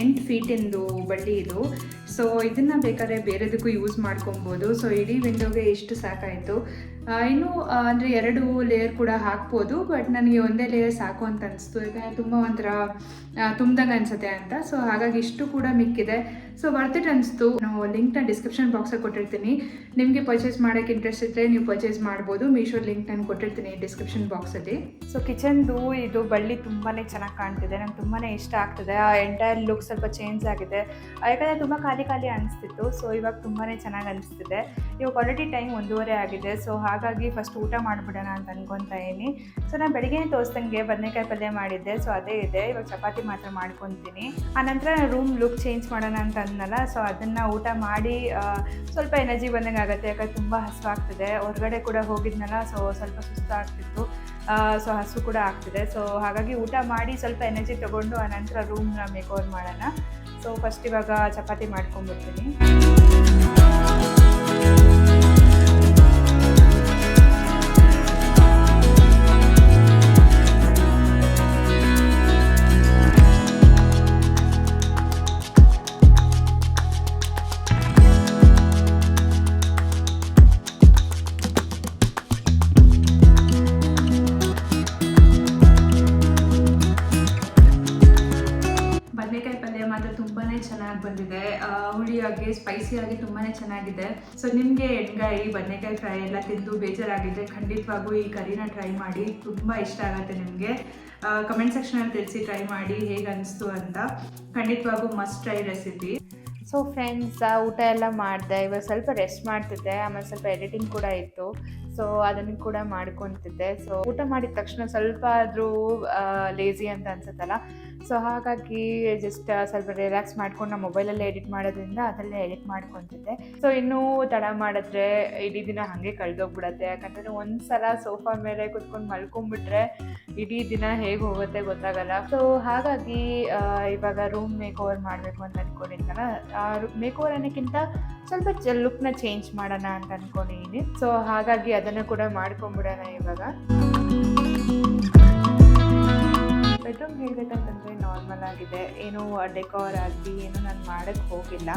8 ಫೀಟಿಂದು ಬಳ್ಳಿ ಇದು. ಸೊ ಇದನ್ನು ಬೇಕಾದ್ರೆ ಬೇರೆದಕ್ಕೂ ಯೂಸ್ ಮಾಡ್ಕೊಬೋದು. ಸೊ ಇಡೀ ವಿಂಡೋಗೆ ಇಷ್ಟು ಸಾಕಾಯಿತು. ಇನ್ನೂ ಅಂದರೆ 2 ಲೇಯರ್ ಕೂಡ ಹಾಕ್ಬೋದು, ಬಟ್ ನನಗೆ ಒಂದೇ ಲೇಯರ್ ಸಾಕು ಅಂತ ಅನಿಸ್ತು. ಯಾಕಂದರೆ ತುಂಬ ಒಂಥರ ತುಂಬ್ದಂಗೆ ಅನಿಸುತ್ತೆ ಅಂತ. ಸೊ ಹಾಗಾಗಿ ಇಷ್ಟು ಕೂಡ ಮಿಕ್ಕಿದೆ. ಸೊ ವರ್ತ್ ಇಟ್ ಅನಿಸ್ತು. ನಾವು ಲಿಂಕ್ನ ಡಿಸ್ಕ್ರಿಪ್ಷನ್ ಬಾಕ್ಸಲ್ಲಿ ಕೊಟ್ಟಿರ್ತೀನಿ. ನಿಮಗೆ ಪರ್ಚೇಸ್ ಮಾಡೋಕ್ಕೆ ಇಂಟ್ರೆಸ್ಟ್ ಇದ್ದರೆ ನೀವು ಪರ್ಚೇಸ್ ಮಾಡ್ಬೋದು. ಮೀಶೋ ಲಿಂಕ್ ನಾನು ಕೊಟ್ಟಿರ್ತೀನಿ ಡಿಸ್ಕ್ರಿಪ್ಷನ್ ಬಾಕ್ಸಲ್ಲಿ. ಸೊ ಕಿಚನ್ದು ಇದು ಬಳ್ಳಿ ತುಂಬಾ ಚೆನ್ನಾಗಿ ಕಾಣ್ತಿದೆ, ನಂಗೆ ತುಂಬಾ ಇಷ್ಟ ಆಗ್ತಿದೆ. ಆ ಎಂಟೈರ್ ಲುಕ್ ಸ್ವಲ್ಪ ಚೇಂಜ್ ಆಗಿದೆ, ಯಾಕಂದರೆ ತುಂಬ ಖಾಲಿ ಖಾಲಿ ಅನಿಸ್ತಿತ್ತು. ಸೊ ಇವಾಗ ತುಂಬಾ ಚೆನ್ನಾಗಿ ಅನಿಸ್ತಿದೆ. ಇವಾಗ ಆಲ್ರೆಡಿ ಟೈಮ್ 1:30 ಆಗಿದೆ. ಸೊ ಹಾಗಾಗಿ ಫಸ್ಟ್ ಊಟ ಮಾಡಿಬಿಡೋಣ ಅಂತ ಅನ್ಕೊತಾ ಇದೀನಿ. ಸೊ ನಾನು ಬೆಳಗ್ಗೆ ತೋರಿಸ್ದಂಗೆ ಬದನೆಕಾಯಿ ಪಲ್ಯ ಮಾಡಿದ್ದೆ, ಸೊ ಅದೇ ಇದೆ. ಇವಾಗ ಚಪಾತಿ ಮಾತ್ರ ಮಾಡ್ಕೊತೀನಿ. ಆನಂತರ ರೂಮ್ ಲುಕ್ ಚೇಂಜ್ ಮಾಡೋಣ ಅಂತ ಅಂದನಲ್ಲ, ಸೊ ಅದನ್ನು ಊಟ ಮಾಡಿ ಸ್ವಲ್ಪ ಎನರ್ಜಿ ಬಂದಂಗೆ ಆಗುತ್ತೆ. ಯಾಕಂದರೆ ತುಂಬ ಹಸುವಾಗ್ತಿದೆ. ಹೊರಗಡೆ ಕೂಡ ಹೋಗಿದ್ನಲ್ಲ, ಸೊ ಸ್ವಲ್ಪ ಸುಸ್ತಾಗ್ತಿತ್ತು. ಸೊ ಹಸು ಕೂಡ ಆಗ್ತಿದೆ. ಸೊ ಹಾಗಾಗಿ ಊಟ ಮಾಡಿ ಸ್ವಲ್ಪ ಎನರ್ಜಿ ತೊಗೊಂಡು ಆನಂತರ ರೂಮ್ನ ಮೇಕ್ ಓವರ್ ಮಾಡೋಣ. ಸೊ ಫಸ್ಟ್ ಇವಾಗ ಚಪಾತಿ ಮಾಡ್ಕೊಂಡ್ಬಿಡ್ತೀನಿ. ಬದನೆಕಾಯಿ ಪಲ್ಯ ಮಾತ್ರ ತುಂಬಾ ಚೆನ್ನಾಗಿ ಬಂದಿದೆ. ಹುಳಿಯಾಗಿ ಸ್ಪೈಸಿಯಾಗಿ ತುಂಬಾ ಚೆನ್ನಾಗಿದೆ. ಸೊ ನಿಮಗೆ ಎಣ್ಗಾಯಿ ಬದನೆಕಾಯಿ ಫ್ರೈ ಎಲ್ಲ ತಿಂದು ಬೇಜಾರಾಗಿದ್ದರೆ ಖಂಡಿತವಾಗೂ ಈ ಕರಿನ ಟ್ರೈ ಮಾಡಿ, ತುಂಬ ಇಷ್ಟ ಆಗುತ್ತೆ ನಿಮಗೆ. ಕಮೆಂಟ್ ಸೆಕ್ಷನಲ್ಲಿ ತಿಳಿಸಿ ಟ್ರೈ ಮಾಡಿ ಹೇಗೆ ಅನಿಸ್ತು ಅಂತ. ಖಂಡಿತವಾಗೂ must try recipe. So friends, ಊಟ ಎಲ್ಲ ಮಾಡಿದೆ. ಇವಾಗ ಸ್ವಲ್ಪ ರೆಸ್ಟ್ ಮಾಡ್ತಿದ್ದೆ, ಆಮೇಲೆ ಸ್ವಲ್ಪ ಎಡಿಟಿಂಗ್ ಕೂಡ ಇತ್ತು. ಸೊ ಅದನ್ನು ಕೂಡ ಮಾಡ್ಕೊತಿದ್ದೆ. ಸೊ ಊಟ ಮಾಡಿದ ತಕ್ಷಣ ಸ್ವಲ್ಪ ಆದರೂ ಲೇಝಿ ಅಂತ ಅನ್ಸುತ್ತಲ್ಲ, ಸೊ ಹಾಗಾಗಿ ಜಸ್ಟ್ ಸ್ವಲ್ಪ ರಿಲ್ಯಾಕ್ಸ್ ಮಾಡ್ಕೊಂಡು ನಾನು ಮೊಬೈಲಲ್ಲೇ ಎಡಿಟ್ ಮಾಡೋದ್ರಿಂದ ಅದರಲ್ಲೇ ಎಡಿಟ್ ಮಾಡ್ಕೊತಿದ್ದೆ. ಸೊ ಇನ್ನೂ ತಡ ಮಾಡಿದ್ರೆ ಇಡೀ ದಿನ ಹಾಗೆ ಕಳೆದೋಗ್ಬಿಡತ್ತೆ. ಯಾಕಂತಂದರೆ ಒಂದು ಸಲ ಸೋಫಾ ಮೇಲೆ ಕುತ್ಕೊಂಡು ಮಲ್ಕೊಂಡ್ಬಿಟ್ರೆ ಇಡೀ ದಿನ ಹೇಗೆ ಹೋಗುತ್ತೆ ಗೊತ್ತಾಗಲ್ಲ. ಸೊ ಹಾಗಾಗಿ ಇವಾಗ ರೂಮ್ ಮೇಕ್ ಓವರ್ ಮಾಡಬೇಕು ಅಂತ ಅಂದ್ಕೊಂಡಿದ್ದಲ್ಲ, ಮೇಕ್ ಓವರ್ ಅನ್ನೋಕ್ಕಿಂತ ಸ್ವಲ್ಪ ಲುಕ್ನ ಚೇಂಜ್ ಮಾಡೋಣ ಅಂತ ಅಂದ್ಕೊಂಡಿದ್ದೀನಿ. ಸೊ ಹಾಗಾಗಿ ಅದನ್ನು ಕೂಡ ಮಾಡ್ಕೊಂಬಿಡೋಣ ಇವಾಗ. ಬೆಡ್ರೂಮ್ ಹೇಳ್ಬೇಕಂತಂದರೆ ನಾರ್ಮಲ್ ಆಗಿದೆ, ಏನೂ ಡೆಕೋರ್ ಆಗಿ ಏನೂ ನಾನು ಮಾಡೋಕ್ಕೆ ಹೋಗಿಲ್ಲ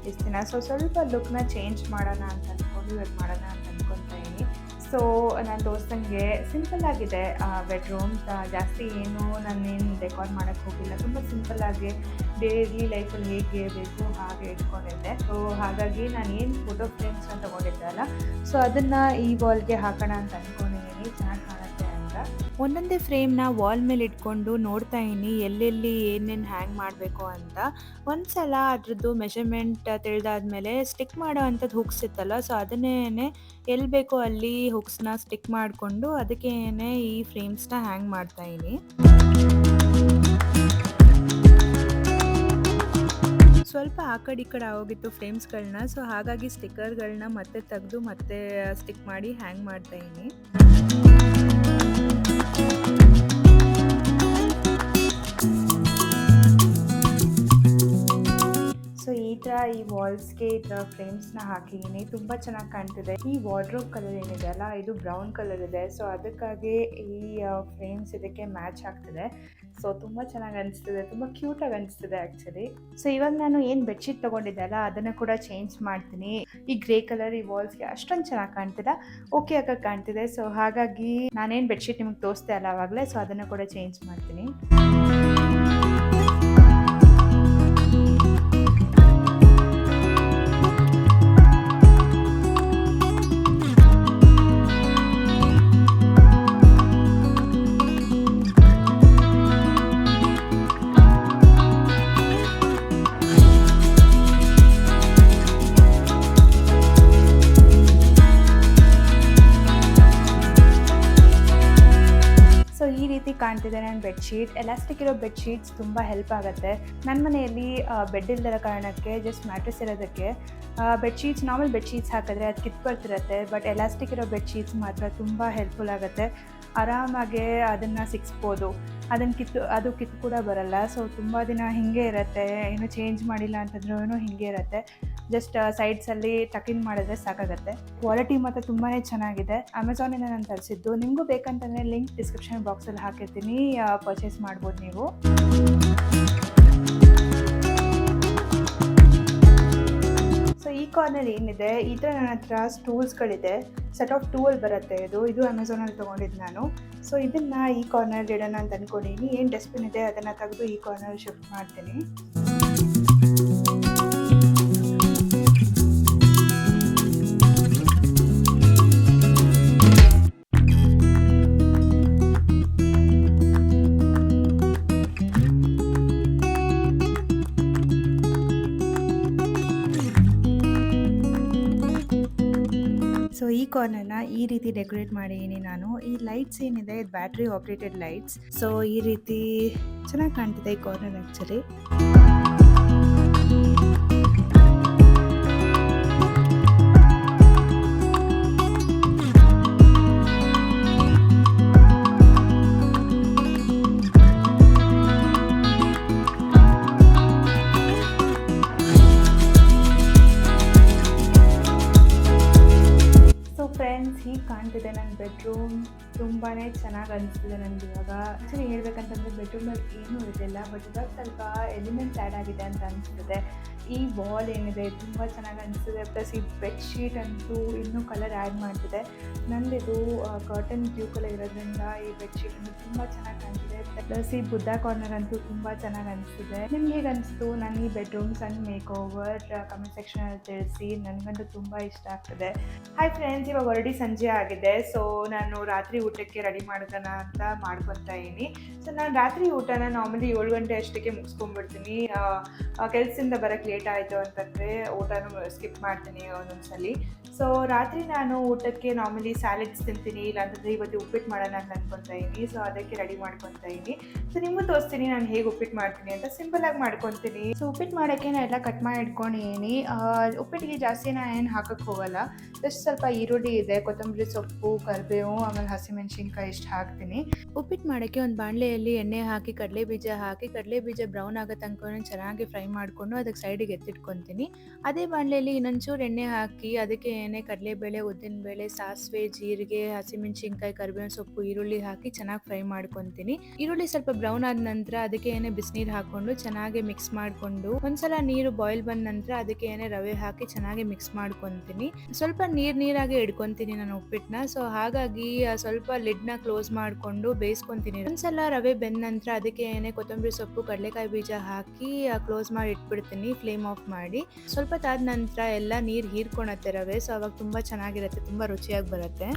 ಇಷ್ಟು ದಿನ. ಸೊ ಸ್ವಲ್ಪ ಲುಕ್ನ ಚೇಂಜ್ ಮಾಡೋಣ ಅಂತ ಅಂದ್ಕೊಂಡು ಇವಾಗ ಮಾಡೋಣ ಅಂತ ಅಂದ್ಕೊತಾ ಇದ್ದೀನಿ. ಸೊ ನಾನು ತೋರಿಸ್ದಂಗೆ ಸಿಂಪಲ್ ಆಗಿದೆ ಬೆಡ್ರೂಮ್, ಜಾಸ್ತಿ ಏನು ನಾನೇನು ಡೆಕೋರ್ ಮಾಡೋಕ್ಕೆ ಹೋಗಿಲ್ಲ. ತುಂಬ ಸಿಂಪಲ್ಲಾಗಿ ಡೈಲಿ ಲೈಫಲ್ಲಿ ಹೇಗೆ ಬೇಕು ಹಾಗೆ ಇಟ್ಕೊಂಡಿದ್ದೆ. ಸೊ ಹಾಗಾಗಿ ನಾನು ಏನು ಫೋಟೋ ಫ್ರೇಮ್ಸ್ನ ತೊಗೊಂಡಿದ್ದೆ ಅಲ್ಲ, ಸೊ ಅದನ್ನು ಈ ವಾಲ್ಗೆ ಹಾಕೋಣ ಅಂತ ಅಂದ್ಕೊಂಡಿದ್ದೀನಿ, ಚೆನ್ನಾಗಿ ಕಾಣುತ್ತೆ ಅಂತ. ಒಂದೊಂದೇ ಫ್ರೇಮ್ನ ವಾಲ್ ಮೇಲೆ ಇಟ್ಕೊಂಡು ನೋಡ್ತಾ ಇದ್ದೀನಿ ಎಲ್ಲೆಲ್ಲಿ ಏನೇನು ಹ್ಯಾಂಗ್ ಮಾಡಬೇಕು ಅಂತ. ಒಂದು ಸಲ ಅದ್ರದ್ದು ಮೆಷರ್ಮೆಂಟ್ ತಿಳಿದಾದ್ಮೇಲೆ ಸ್ಟಿಕ್ ಮಾಡೋ ಅಂಥದ್ದು ಹುಕ್ಸ್ ಇತ್ತಲ್ಲ, ಸೊ ಅದನ್ನೇ ಎಲ್ಲಿ ಬೇಕೋ ಅಲ್ಲಿ ಹುಕ್ಸ್ನ ಸ್ಟಿಕ್ ಮಾಡಿಕೊಂಡು ಅದಕ್ಕೇನೆ ಈ ಫ್ರೇಮ್ಸ್ನ ಹ್ಯಾಂಗ್ ಮಾಡ್ತಾ ಇದ್ದೀನಿ. ಸ್ವಲ್ಪ ಆ ಕಡೆ ಈ ಕಡೆ ಆಗೋಗಿತ್ತು ಫ್ರೇಮ್ಸ್ಗಳನ್ನ, ಸೊ ಹಾಗಾಗಿ ಸ್ಟಿಕ್ಕರ್ಗಳನ್ನ ಮತ್ತೆ ತೆಗೆದು ಮತ್ತೆ ಸ್ಟಿಕ್ ಮಾಡಿ ಹ್ಯಾಂಗ್ ಮಾಡ್ತಾ ಇದ್ದೀನಿ. ಸೊ ಈ ಥರ ಈ ವಾಲ್ಸ್ಗೆ ಈ ಥರ ಫ್ರೇಮ್ಸ್ನ ಹಾಕಿದ್ದೀನಿ, ತುಂಬ ಚೆನ್ನಾಗಿ ಕಾಣ್ತಿದೆ. ಈ ವಾರ್ಡ್ರೋಬ್ ಕಲರ್ ಏನಿದೆ ಅಲ್ಲ, ಇದು ಬ್ರೌನ್ ಕಲರ್ ಇದೆ. ಸೊ ಅದಕ್ಕಾಗಿ ಈ ಫ್ರೇಮ್ಸ್ ಇದಕ್ಕೆ ಮ್ಯಾಚ್ ಆಗ್ತಿದೆ. ಸೊ ತುಂಬ ಚೆನ್ನಾಗಿ ಅನಿಸ್ತಿದೆ, ತುಂಬ ಕ್ಯೂಟಾಗಿ ಅನಿಸ್ತಿದೆ ಆ್ಯಕ್ಚುಲಿ. ಸೊ ಇವಾಗ ನಾನು ಏನು ಬೆಡ್ಶೀಟ್ ತೊಗೊಂಡಿದ್ದೆ ಅಲ್ಲ, ಅದನ್ನು ಕೂಡ ಚೇಂಜ್ ಮಾಡ್ತೀನಿ. ಈ ಗ್ರೇ ಕಲರ್ ಈ ವಾಲ್ಸ್ಗೆ ಅಷ್ಟೊಂದು ಚೆನ್ನಾಗಿ ಕಾಣ್ತಿಲ್ಲ, ಓಕೆ ಆಗ ಕಾಣ್ತಿದೆ. ಸೊ ಹಾಗಾಗಿ ನಾನೇನು ಬೆಡ್ಶೀಟ್ ನಿಮಗೆ ತೋರಿಸ್ದೆ ಅಲ್ಲ ಆವಾಗಲೇ, ಸೊ ಅದನ್ನು ಕೂಡ ಚೇಂಜ್ ಮಾಡ್ತೀನಿ. ಕಾಣ್ತಿದೆ ನನ್ನ ಬೆಡ್ಶೀಟ್. ಎಲಾಸ್ಟಿಕ್ ಇರೋ ಬೆಡ್ಶೀಟ್ಸ್ ತುಂಬ ಹೆಲ್ಪ್ ಆಗುತ್ತೆ. ನನ್ನ ಮನೆಯಲ್ಲಿ ಬೆಡ್ ಇಲ್ದಿರೋ ಕಾರಣಕ್ಕೆ ಜಸ್ಟ್ ಮ್ಯಾಟ್ರೆಸ್ ಇರೋದಕ್ಕೆ ಬೆಡ್ಶೀಟ್ಸ್, ನಾರ್ಮಲ್ ಬೆಡ್ಶೀಟ್ಸ್ ಹಾಕಿದ್ರೆ ಅದು ಕಿತ್ತು ಬರ್ತಿರುತ್ತೆ. ಬಟ್ ಎಲಾಸ್ಟಿಕ್ ಇರೋ ಬೆಡ್ಶೀಟ್ಸ್ ಮಾತ್ರ ತುಂಬ ಹೆಲ್ಪ್ಫುಲ್ ಆಗುತ್ತೆ. ಆರಾಮಾಗೆ ಅದನ್ನು ಸಿಕ್ಸ್ಬೋದು. ಅದು ಕಿತ್ತು ಕೂಡ ಬರಲ್ಲ. ಸೊ ತುಂಬ ದಿನ ಹೀಗೆ ಇರುತ್ತೆ, ಏನು ಚೇಂಜ್ ಮಾಡಿಲ್ಲ ಅಂತಂದ್ರೂ ಹೀಗೆ ಇರುತ್ತೆ. ಜಸ್ಟ್ ಸೈಡ್ಸಲ್ಲಿ ಟಕಿನ್ ಮಾಡಿದ್ರೆ ಸಾಕಾಗುತ್ತೆ. ಕ್ವಾಲಿಟಿ ಮಾತ್ರ ತುಂಬಾ ಚೆನ್ನಾಗಿದೆ. ಅಮೆಝಾನಿಂದ ನಾನು ತರಿಸಿದ್ದು. ನಿಮಗೂ ಬೇಕಂತಂದರೆ ಲಿಂಕ್ ಡಿಸ್ಕ್ರಿಪ್ಷನ್ ಬಾಕ್ಸಲ್ಲಿ ಹಾಕಿರ್ತೀನಿ, ಪರ್ಚೇಸ್ ಮಾಡ್ಬೋದು ನೀವು. ಸೊ ಈ ಕಾರ್ನರ್ ಏನಿದೆ, ಈ ಥರ ನನ್ನ ಹತ್ರ ಸ್ಟೂಲ್ಸ್ಗಳಿದೆ. ಸೆಟ್ ಆಫ್ ಟೂಲ್ ಬರುತ್ತೆ. ಇದು ಅಮೆಝಾನಲ್ಲಿ ತೊಗೊಂಡಿದ್ದು ನಾನು. ಸೊ ಇದನ್ನು ಈ ಕಾರ್ನರ್ ಇಡೋಣ ಅಂತ ಅಂದ್ಕೊಂಡಿದ್ದೀನಿ. ಏನು ಡಸ್ಟ್ಬಿನ್ ಇದೆ ಅದನ್ನು ತೆಗೆದು ಈ ಕಾರ್ನರ್ ಶಿಫ್ಟ್ ಮಾಡ್ತೀನಿ. ಸೊ ಈ ಕಾರ್ನರ್ನ ಈ ರೀತಿ ಡೆಕೋರೇಟ್ ಮಾಡಿದ್ದೀನಿ ನಾನು. ಈ ಲೈಟ್ಸ್ ಏನಿದೆ ಇದು ಬ್ಯಾಟ್ರಿ ಆಪ್ರೇಟೆಡ್ ಲೈಟ್ಸ್. ಸೊ ಈ ರೀತಿ ಚೆನ್ನಾಗಿ ಕಾಣ್ತಿದೆ ಈ ಕಾರ್ನರ್ ಆ್ಯಕ್ಚುಲಿ. ಫ್ರೆಂಡ್ಸ್, ಹೀಗೆ ಕಾಣ್ತಿದೆ ನನ್ನ ಬೆಡ್ರೂಮ್. ತುಂಬಾ ಚೆನ್ನಾಗಿ ಅನಿಸ್ತಿದೆ ನನಗೆ ಇವಾಗ. ಆ್ಯಕ್ಚುಲಿ ಹೇಳ್ಬೇಕಂತಂದರೆ ಬೆಡ್ರೂಮಲ್ಲಿ ಏನೂ ಇರಲಿಲ್ಲ, ಬಟ್ ಇವಾಗ ಸ್ವಲ್ಪ ಎಲಿಮೆಂಟ್ಸ್ ಆ್ಯಡ್ ಆಗಿದೆ ಅಂತ ಅನಿಸ್ತಿದೆ. ಈ ವಾಲ್ ಏನಿದೆ ತುಂಬ ಚೆನ್ನಾಗಿ ಅನಿಸ್ತಿದೆ. ಪ್ಲಸ್ ಈ ಬೆಡ್ಶೀಟ್ ಅಂತೂ ಇನ್ನೂ ಕಲರ್ ಆ್ಯಡ್ ಮಾಡ್ತಿದೆ. ನಂದಿದು ಕಾಟನ್ ಬ್ಲೂ ಕಲರ್ ಇರೋದ್ರಿಂದ ಈ ಬೆಡ್ಶೀಟ್ ಅಂತೂ ತುಂಬ ಚೆನ್ನಾಗಿ ಕಾಣ್ತಿದೆ. ಪ್ಲಸ್ ಈ ಬುದ್ಧ ಕಾರ್ನರ್ ಅಂತೂ ತುಂಬ ಚೆನ್ನಾಗಿ ಅನಿಸ್ತಿದೆ. ನಿಮ್ಗೆ ಹೇಗೆ ಅನಿಸ್ತು ನನ್ನ ಈ ಬೆಡ್ರೂಮ್ ಸಣ್ಣ ಮೇಕ್ ಓವರ್? ಕಮೆಂಟ್ ಸೆಕ್ಷನಲ್ಲಿ ತಿಳಿಸಿ. ನನಗಂತೂ ತುಂಬ ಇಷ್ಟ ಆಗ್ತದೆ. ಹಾಯ್ ಫ್ರೆಂಡ್ಸ್, ಇವಾಗ ಆಲ್ರೆಡಿ ಸಂಜೆ ಆಗಿದೆ. ಸೊ ನಾನು ರಾತ್ರಿ ಊಟಕ್ಕೆ ರೆಡಿ ಮಾಡೋಣ ಅಂತ ಮಾಡ್ಕೊತಾ ಇದ್ದೀನಿ. ಸೊ ನಾನು ರಾತ್ರಿ ಊಟನ ನಾರ್ಮಲಿ 7 ಗಂಟೆ ಅಷ್ಟಕ್ಕೆ ಮುಗಿಸ್ಕೊಂಡ್ಬಿಡ್ತೀನಿ. ಕೆಲಸದಿಂದ ಬರೋಕ್ಕೆ ಲೇಟ್ ಆಯಿತು ಅಂತಂದರೆ ಊಟನೂ ಸ್ಕಿಪ್ ಮಾಡ್ತೀನಿ ಒಂದೊಂದ್ಸಲಿ. ಸೊ ರಾತ್ರಿ ನಾನು ಊಟಕ್ಕೆ ನಾರ್ಮಲಿ ಸ್ಯಾಲೆಡ್ಸ್ ತಿಂತೀನಿ, ಇಲ್ಲಾಂತಂದರೆ ಇವತ್ತು ಉಪ್ಪಿಟ್ಟು ಮಾಡೋಣ ಅಂತ ಅಂದ್ಕೊತಾ ಇದ್ದೀನಿ. ಸೊ ಅದಕ್ಕೆ ರೆಡಿ ಮಾಡ್ಕೊತಾ ಇದ್ದೀನಿ. ಸೊ ನಿಮಗೂ ತೋರಿಸ್ತೀನಿ ನಾನು ಹೇಗೆ ಉಪ್ಪಿಟ್ಟು ಮಾಡ್ತೀನಿ ಅಂತ. ಸಿಂಪಲಾಗಿ ಮಾಡ್ಕೊತೀನಿ. ಸೊ ಉಪ್ಪಿಟ್ಟು ಮಾಡೋಕ್ಕೆ ನಾನು ಎಲ್ಲ ಕಟ್ ಮಾಡಿ ಇಟ್ಕೊಂಡಿದ್ದೀನಿ. ಉಪ್ಪಿಟ್ಟಿಗೆ ಜಾಸ್ತಿ ನಾನು ಏನು ಹಾಕೋಕ್ಕೆ ಹೋಗಲ್ಲ. ಜಸ್ಟ್ ಸ್ವಲ್ಪ ಈರುಳ್ಳಿ ಇದೆ, ಕೊತ್ತಂಬರಿ ಸೊಪ್ಪು, ಕರಿಬೇವು, ಆಮೇಲೆ ಹಸಿಮೆಣಸಿನ್ಕಾಯಿ ಇಷ್ಟು ಹಾಕ್ತೀನಿ. ಉಪ್ಪಿಟ್ಟು ಮಾಡೋಕ್ಕೆ ಒಂದು ಬಾಣಲೆಯಲ್ಲಿ ಎಣ್ಣೆ ಹಾಕಿ ಕಡಲೆಬೀಜ ಹಾಕಿ, ಕಡಲೆಬೀಜ ಬ್ರೌನ್ ಆಗೋ ತನಕ ಚೆನ್ನಾಗಿ ಫ್ರೈ ಮಾಡಿಕೊಂಡು ಅದಕ್ಕೆ ಸೈಡಿಗೆ ಎತ್ತಿಟ್ಕೊತೀನಿ. ಅದೇ ಬಾಣಲೆಯಲ್ಲಿ ಇನ್ನೊಂಚೂರು ಎಣ್ಣೆ ಹಾಕಿ ಅದಕ್ಕೆ ಎಣ್ಣೆ, ಕಡಲೆಬೇಳೆ, ಉದ್ದಿನಬೇಳೆ, ಸಾಸಿವೆ, ಜೀರಿಗೆ, ಹಸಿಮೆಣಸಿನ್ಕಾಯಿ, ಕರಿಬೇವಿನ ಸೊಪ್ಪು, ಈರುಳ್ಳಿ ಹಾಕಿ ಚೆನ್ನಾಗಿ ಫ್ರೈ ಮಾಡ್ಕೊತೀನಿ. ಈರುಳ್ಳಿ ಸ್ವಲ್ಪ ಬ್ರೌನ್ ಆದ ನಂತರ ಅದಕ್ಕೆ ಬಿಸಿನೀರು ಹಾಕ್ಕೊಂಡು ಚೆನ್ನಾಗಿ ಮಿಕ್ಸ್ ಮಾಡಿಕೊಂಡು, ಒಂದ್ಸಲ ನೀರು ಬಾಯ್ಲ್ ಬಂದ ನಂತರ ಅದಕ್ಕೆ ರವೆ ಹಾಕಿ ಚೆನ್ನಾಗಿ ಮಿಕ್ಸ್ ಮಾಡ್ಕೊತೀನಿ. ಸ್ವಲ್ಪ ನೀರಾಗಿ ಇಡ್ಕೊತೀನಿ ನಾನು ಉಪ್ಪಿಟ್ಟನ್ನ. ಸೊ ಹಾಗಾಗಿ ಸ್ವಲ್ಪ ಲಿಡ್ನ ಕ್ಲೋಸ್ ಮಾಡಿಕೊಂಡು ಬೇಯಿಸ್ಕೊತೀನಿ. ಒಂದ್ಸಲ ರವೆ ಬೆಂದ ನಂತರ ಅದಕ್ಕೆ ಕೊತ್ತಂಬರಿ ಸೊಪ್ಪು, ಕಡಲೆಕಾಯಿ ಬೀಜ ಹಾಕಿ ಕ್ಲೋಸ್ ಮಾಡಿ ಇಟ್ಬಿಡ್ತೀನಿ, ಫ್ಲೇಮ್ ಆಫ್ ಮಾಡಿ. ಸ್ವಲ್ಪ ತಾದ ನಂತರ ಎಲ್ಲ ನೀರು ಹೀರ್ಕೊಳತ್ತೆ ರವೆ. ಸೊ ಅವಾಗ ತುಂಬ ಚೆನ್ನಾಗಿರುತ್ತೆ, ತುಂಬ ರುಚಿಯಾಗಿ ಬರುತ್ತೆ.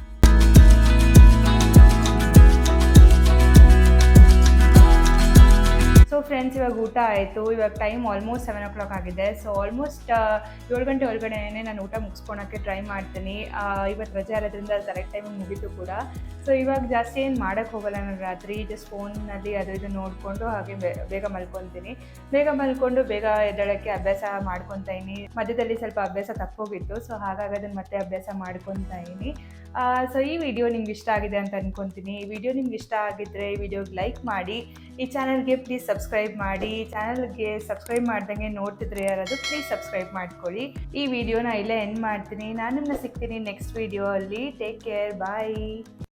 ಸೊ ಫ್ರೆಂಡ್ಸ್, ಇವಾಗ ಊಟ ಆಯಿತು. ಇವಾಗ ಟೈಮ್ ಆಲ್ಮೋಸ್ಟ್ 7 o'clock ಆಗಿದೆ. ಸೊ ಆಲ್ಮೋಸ್ಟ್ 7 ಗಂಟೆ ಒಳಗಡೆನೇ ನಾನು ಊಟ ಮುಗಿಸ್ಕೊಳಕ್ಕೆ ಟ್ರೈ ಮಾಡ್ತೀನಿ. ಇವತ್ತು ರಜೆ ಇರೋದ್ರಿಂದ ಕರೆಕ್ಟ್ ಟೈಮಿಗೆ ಮುಗೀತು ಕೂಡ. ಸೊ ಇವಾಗ ಜಾಸ್ತಿ ಏನು ಮಾಡೋಕ್ಕೆ ಹೋಗಲ್ಲ ನಾನು ರಾತ್ರಿ. ಜಸ್ಟ್ ಫೋನಲ್ಲಿ ಅದು ಇದು ನೋಡಿಕೊಂಡು ಹಾಗೆ ಬೇಗ ಮಲ್ಕೊತೀನಿ. ಬೇಗ ಮಲ್ಕೊಂಡು ಬೇಗ ಎದ್ದೇಳೋಕ್ಕೆ ಅಭ್ಯಾಸ ಮಾಡ್ಕೊತಾ ಇದ್ದೀನಿ. ಮಧ್ಯದಲ್ಲಿ ಸ್ವಲ್ಪ ಅಭ್ಯಾಸ ತಪ್ಪೋಗಿತ್ತು. ಸೊ ಹಾಗಾಗಿ ಅದನ್ನು ಮತ್ತೆ ಅಭ್ಯಾಸ ಮಾಡ್ಕೊತಾ ಇದ್ದೀನಿ. ಸೊ ಈ ವಿಡಿಯೋ ನಿಮ್ಗೆ ಇಷ್ಟ ಆಗಿದೆ ಅಂತ ಅಂದ್ಕೊತೀನಿ. ಈ ವಿಡಿಯೋ ನಿಮ್ಗೆ ಇಷ್ಟ ಆಗಿದ್ದರೆ ಈ ವಿಡಿಯೋಗೆ ಲೈಕ್ ಮಾಡಿ. ಈ ಚಾನಲ್ಗೆ ಪ್ಲೀಸ್ ಸಬ್ಸ್ಕ್ರೈಬ್ ಮಾಡಿ. ಚಾನಲ್ಗೆ ಸಬ್ಸ್ಕ್ರೈಬ್ ಮಾಡ್ದಂಗೆ ನೋಡ್ತಿದ್ರೆ ಯಾರಾದರೂ ಪ್ಲೀಸ್ ಸಬ್ಸ್ಕ್ರೈಬ್ ಮಾಡ್ಕೊಳ್ಳಿ. ಈ ವಿಡಿಯೋನ ಇಲ್ಲೇ ಎಂಡ್ ಮಾಡ್ತೀನಿ. ನಾನು ನಿಮ್ಮನ್ನ ಸಿಗ್ತೀನಿ ನೆಕ್ಸ್ಟ್ ವಿಡಿಯೋ ಅಲ್ಲಿ. ಟೇಕ್ ಕೇರ್, ಬಾಯ್.